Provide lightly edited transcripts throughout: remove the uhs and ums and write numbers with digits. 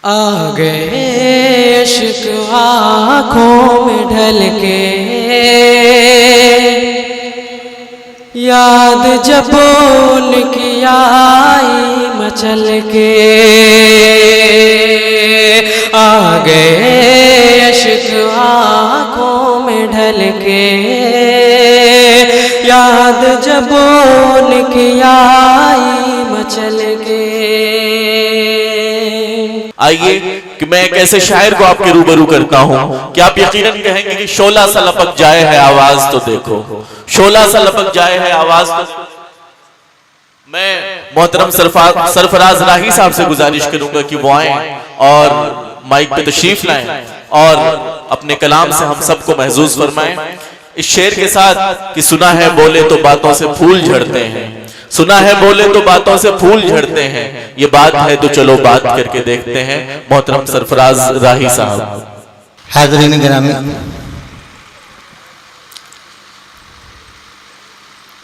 आ गए इश्क आँखों में ढल के, याद जब उनकी आई मचल के। आ गए इश्क आँखों में ढल के, याद जब उनकी आई मचल के। आइए कि मैं एक ऐसे शायर को आपके रूबरू करता हूं कि आप यकीनन कहेंगे कि शोला सा लपक जाए है आवाज तो देखो, शोला सा लपक जाए है आवाज तो। मैं मोहतरम सरफराज राही साहब से गुजारिश करूंगा कि वो आए और माइक पे तशरीफ लाएं और अपने कलाम से हम सबको महसूस फरमाएं इस शेर के साथ कि सुना है बोले तो बातों से फूल झड़ते हैं, सुना है बोले तो बातों से फूल झड़ते हैं, ये बात है तो चलो बात करके देखते हैं। मोहतरम सरफराज राही साहब। हाज़रीन गिरामी,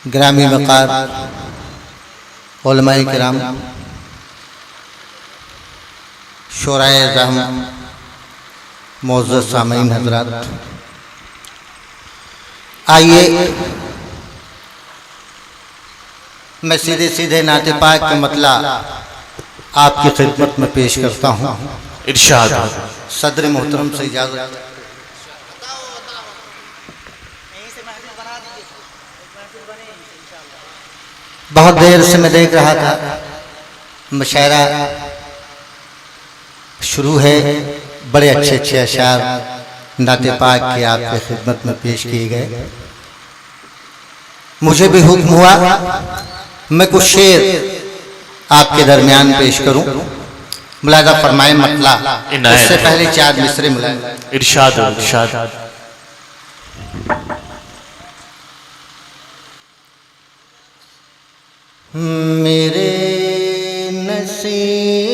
गिरामी वक़ार उलमाए किराम, शोराए ज़हम, मोअज़्ज़ज़ सामीन हज़रात, आइए मैं सीधे सीधे नाते पाक का मतला आपकी खिदमत में पेश करता हूँ। इरशाद। सदर मोहतरम से इजाज़त। बहुत देर से मैं देख रहा था मुशायरा शुरू है, बड़े अच्छे अच्छे अशार नाते पाक के आपकी खिदमत में पेश किए गए। मुझे भी हुक्म हुआ मैं कुछ शेर आपके दरमियान पेश करूं, मुलाज़ा फरमाए मतला। उससे पहले चार मिसरे मुलाज़ा। इरशाद इरशाद। मेरे नसीब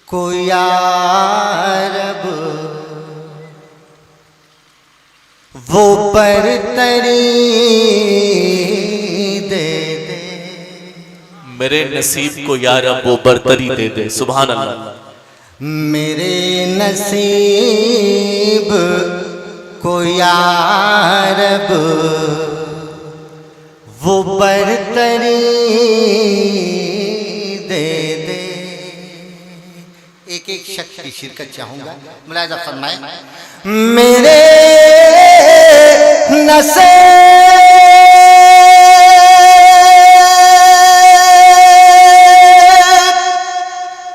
को यारब वो बरतरी दे दे, मेरे नसीब को यार अब वो बरतरी दे दे। सुभान अल्लाह। मेरे नसीब को यारब वो बरतरी दे दे। एक एक शख्स की शिरकत चाहूंगा, मुलाज़ा फरमाए। मेरे नसीब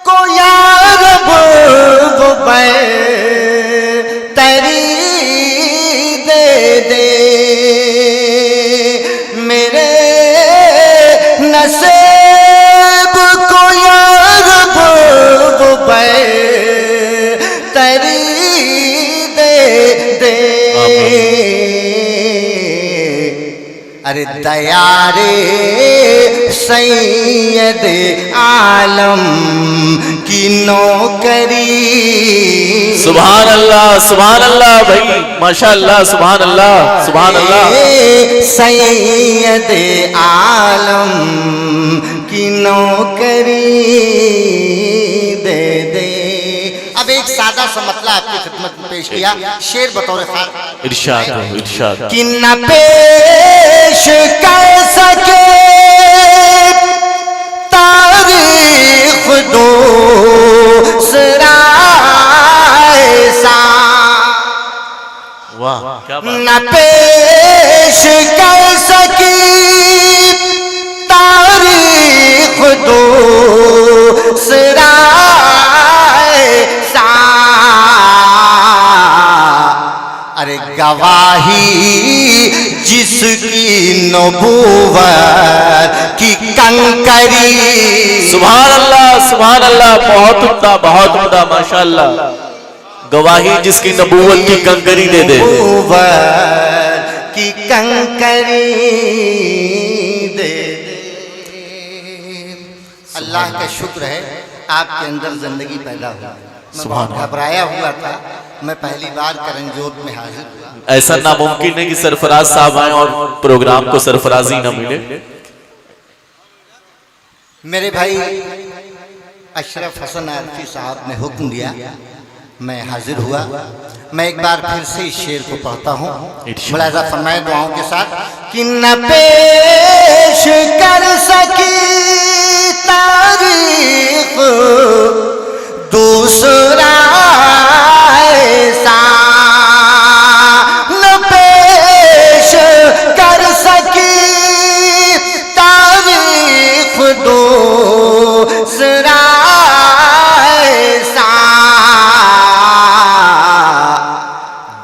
को यारब वो बरतरी दे दे, मेरे नसीब को यारब वो बरतरी दे दे। अरे दयारे सैयद आलम की नौकरी। सुभान अल्लाह भाई, माशाअल्लाह, सुभान अल्लाह। सैयद आलम की नौकरी दे दे। अब एक सादा सा मतला आपकी खिदमत में पेश किया, शेर बतौर खास। इरशाद इरशाद। कि न पेश कर सके तारीख दूसरा ऐसा, वाह क्या बात। न पेश कर सकी तारीख दूसरा ऐसा। अरे गवाही जिसकी नबूवत की कंकरी। सुभान अल्लाह, बहुत उम्दा माशाअल्लाह। गवाही जिसकी नबूवत की कंकरी दे दे, नबूवत की कंकरी दे दे। अल्लाह का शुक्र है आपके अंदर जिंदगी पैदा हुई। मैं घबराया हुआ था, मैं पहली बार करंजोत में हाजिर हुआ। ऐसा नामुमकिन है कि सरफराज साहब आए और प्रोग्राम को सरफराजी न मिले। मेरे भाई अशरफ हसन आरफी साहब ने हुक्म दिया, मैं हाजिर हुआ। मैं एक बार फिर से इस शेर को पढ़ता हूँ, मुलाजा फरमाए दुआओं के साथ। कि न पेश कर सकी तारीफ दूसरा ऐसा, न पेश कर सकी तारीफ दूसरा ऐसा,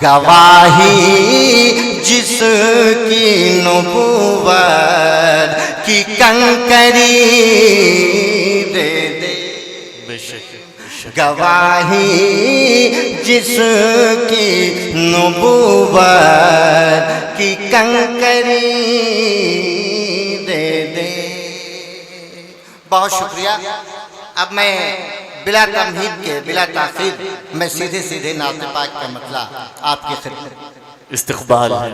गवाही जिसकी नबुव्वत की कंकरी दे दे, गवाही जिसकी नबुव्वत की कंकरी दे दे। बहुत शुक्रिया। अब मैं बिला तमहीद के, बिला ताखीर, मैं सीधे सीधे नात पाक का मतला आपकी खिदमत इस्तक़बाल है।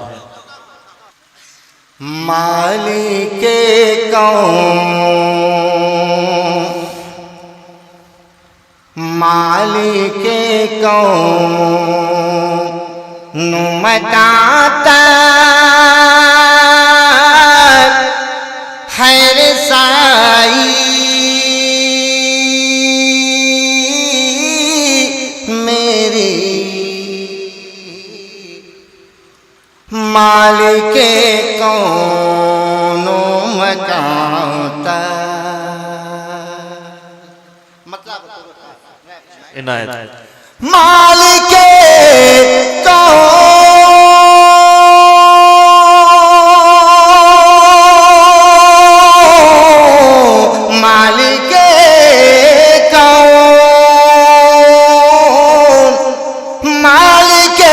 मालिके कौन, मालिके कौन मकाता खैर साई मेरी, मालिके कौनो मकाता। मतलब इनायत। मालिके कौन, मालिके कौन, मालिके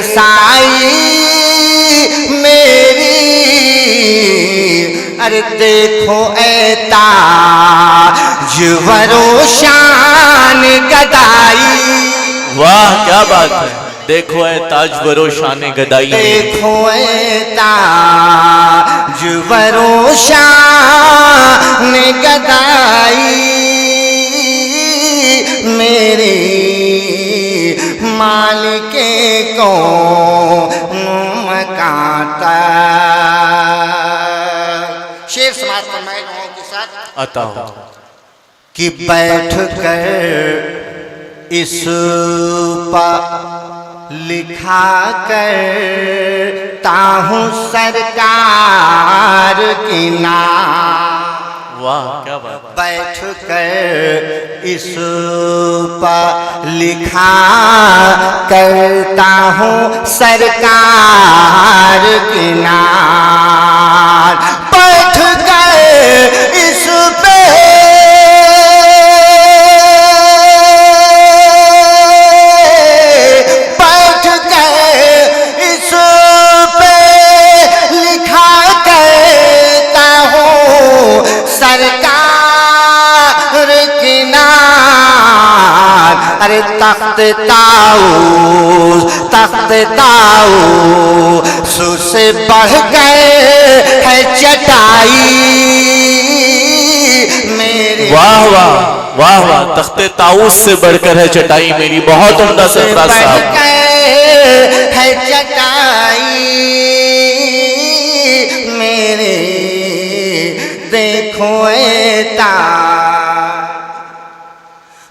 साई मेरी। अरे देखो ऐता जुवरो शान गदाई, वाह क्या बात है। देखो है ताज बरो शान गदाई, देखो ऐता जुवरो शान गदाई मेरी, मालिके कौन मकाता। शेर समाप्त फरमाए लोगों के साथ अता हो कि बैठ कर इस पर लिखा करता हूँ सरकार की नाम। वाह क्या बात। बैठ कर इस पर लिखा करता हूँ सरकार की नाम। बैठ कर इस पे बैठ कर इस पे लिखा करता हूँ सरकार की नाम। अरे तख्त ताऊस, तख्त ताऊस से बढ़ गए है चटाई मेरी। वाह वाह वाह वाह। तख्ते ताऊस से बढ़कर है चटाई मेरी। बहुत उम्दा सरफराज साहब। है चटाई मेरे, देखो ऐता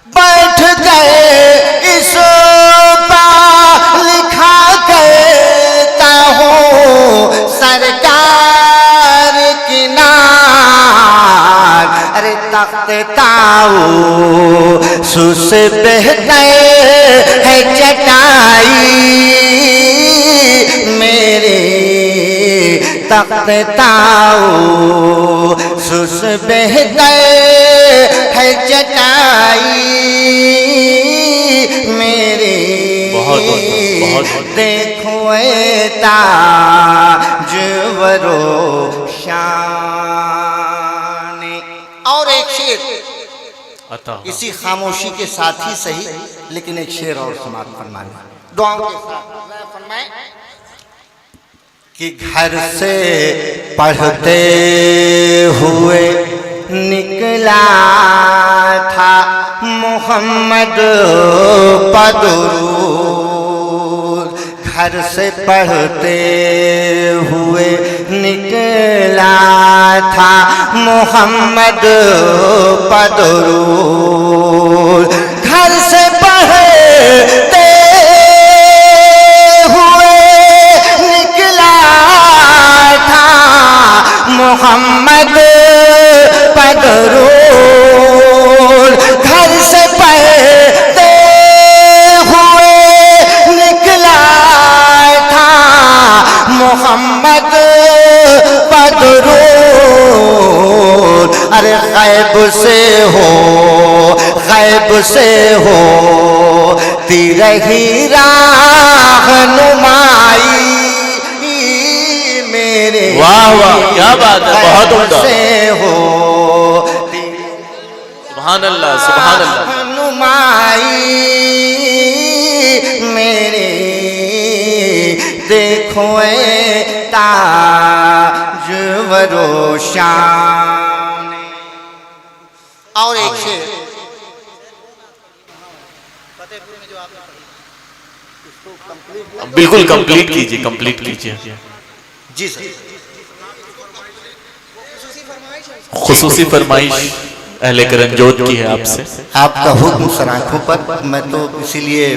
बैठ गए इस पर लिखा करता हूँ सरकार की नाम। अरे तख्त ताऊस से बह गए है चटाई मेरे, तख्त ताऊस से बह गए है चटाई मेरे। बहुत देखो ऐता जुवरो शान। और एक शेर अता हो। इसी खामोशी के साथ ही सही, लेकिन एक शेर और समाप्त फरमाना दुआओं के साथ फरमाए कि घर से पढ़ते हुए निकला था मोहम्मद पदरूद। घर से पढ़ते हुए निकला था मोहम्मद पदरूद। घर से पढ़ते मोहम्मद पदरूद। घर से पढ़ते हुए निकला था मोहम्मद पदरूद। अरे गैब से हो ती रही रहनुमाई मेरे। वाह वाह, क्या बात है, बहुत उम्दा। हो सुभान अल्लाह, सुभान अल्लाह। नुमाई मेरे देखो ताज वरोशान। और एक शेर बिल्कुल कंप्लीट कीजिए, कंप्लीट कीजिए। जी सर। खुसूसी फरमाइश अहले करंजोत की है आपसे। आपका हुक्म सर आँखों पर, मैं तो इसीलिए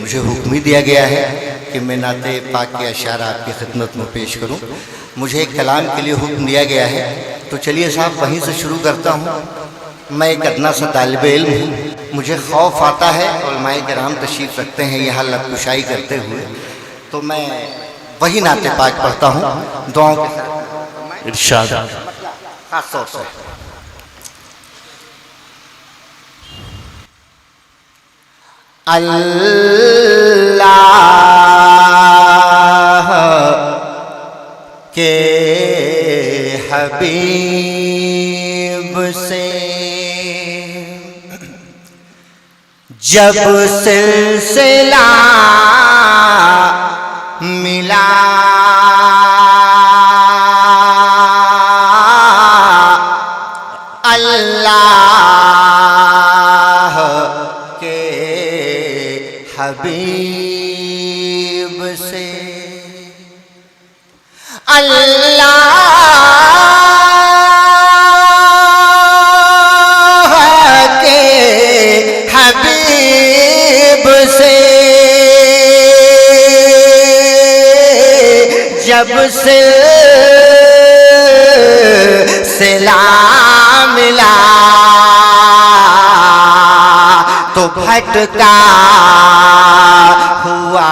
मुझे हुक्म ही दिया गया है कि मैं नाते पाक के अशार आपकी खिदमत में पेश करूं। मुझे एक कलाम के लिए हुक्म दिया गया है, तो चलिए साहब वहीं से शुरू करता हूं। मैं एक अदना सा तालिब इल्म हूँ, मुझे खौफ आता है उलमाए किराम तशरीफ़ रखते हैं यहाँ लबकुशाई करते हुए, तो मैं वही नाते पाक पढ़ता हूँ दुआओं के साथ। इरशाद। खास तौर से अल्लाह के हबीब से जब सिलसिला मिला, अल्लाह के हबीब से, अल्लाह के हबीब से जब सिलसिला मिला, तो भटका हुआ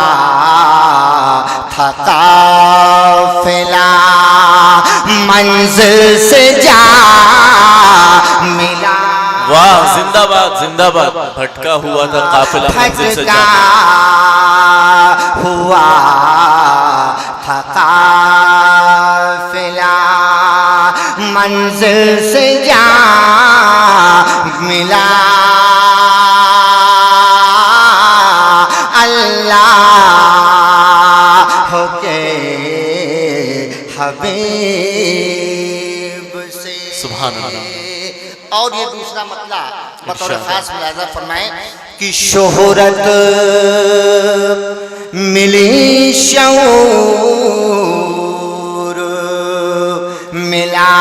था काफिला, मंजिल से जा मिला। वाह, जिंदाबाद जिंदाबाद। भटका हुआ था काफिला, मंजिल से जा हुआ था काफिला, मंजिल से जा मिला। अल्लाह के हबीब से। सुभान अल्लाह। और ये दूसरा मतला बतौर खास मुलाज़ा फरमाएं कि शोहरत मिली, शऊर मिला,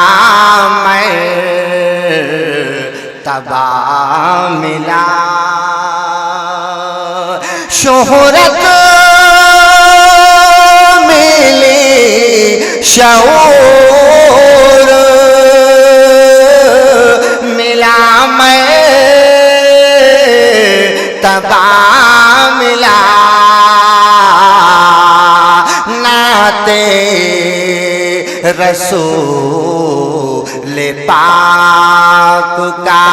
मर्तबा मिला। शोहरत मिली, शऊर मिला, मर्तबा मिला। नाते रसूल पाक का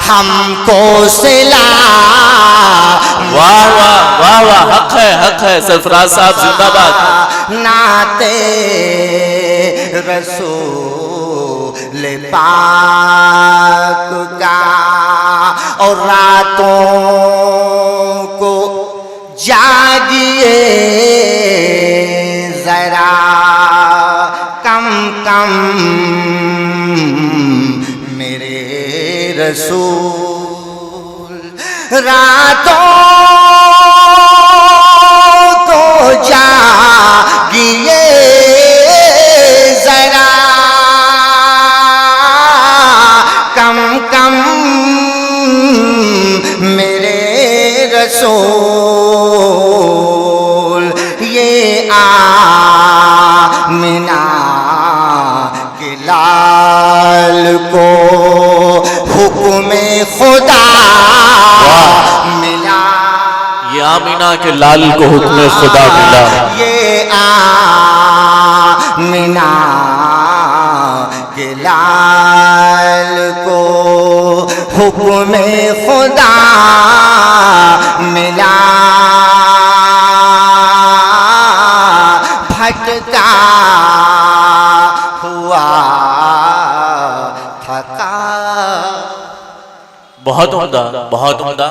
हमको सिला। वाह वाह वाह वाह, हक है सरफराज साहब, जिंदाबाद। नाते रसूल पाक का, और रातों को जागिए जरा, कम मेरे रसूल रातों को जागिए जरा कम कम मेरे रसूल ये आमिना के लाल को हुक्म खुदा मिला। ये आमीना के लाल को हुक्म खुदा मिला। ये आमिना के लाल को हुक्म खुदा मिला। भटका हुआ थका। बहुत उम्दा, बहुत उम्दा।